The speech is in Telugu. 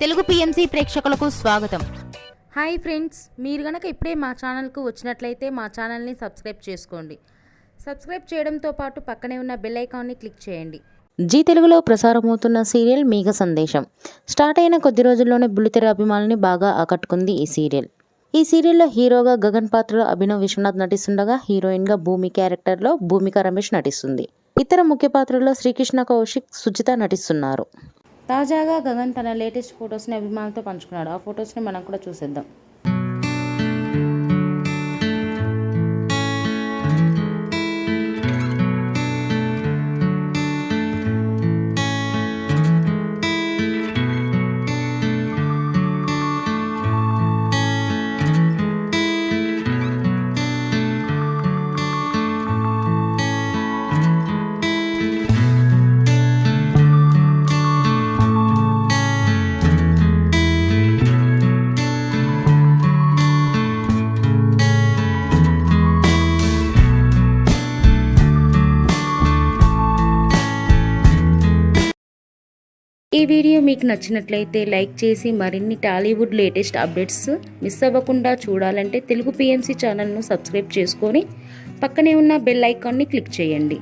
తెలుగు పిఎంసి ప్రేక్షకులకు స్వాగతం. హాయ్ ఫ్రెండ్స్, మీరు గనక ఇప్పుడే మా ఛానల్కు వచ్చినట్లయితే మా ఛానల్ని సబ్స్క్రైబ్ చేసుకోండి. సబ్స్క్రైబ్ చేయడంతో పాటు పక్కనే ఉన్న బెల్ ఐకాన్ని క్లిక్ చేయండి. జీ తెలుగులో ప్రసారమవుతున్న సీరియల్ మేఘ సందేశం స్టార్ట్ అయిన కొద్ది రోజుల్లోనే బుల్లితెర అభిమానుల్ని బాగా ఆకట్టుకుంది ఈ సీరియల్. ఈ సీరియల్లో హీరోగా గగన్ పాత్రలో అభినవ్ విశ్వనాథ్ నటిస్తుండగా హీరోయిన్గా భూమి క్యారెక్టర్లో భూమిక రమేష్ నటిస్తుంది. ఇతర ముఖ్య పాత్రల్లో శ్రీకృష్ణ కౌశిక్, సుజిత నటిస్తున్నారు. తాజాగా గగన్ తన లేటెస్ట్ ఫొటోస్ని అభిమానులతో పంచుకున్నాడు. ఆ ఫొటోస్ని మనం కూడా చూసేద్దాం. ఈ వీడియో మీకు నచ్చినట్లయితే లైక్ చేసి మరిన్ని టాలీవుడ్ లేటెస్ట్ అప్డేట్స్ మిస్ అవ్వకుండా చూడాలంటే తెలుగు పిఎంసి ఛానల్ను సబ్స్క్రైబ్ చేసుకొని పక్కనే ఉన్న బెల్ ఐకాన్ని క్లిక్ చేయండి.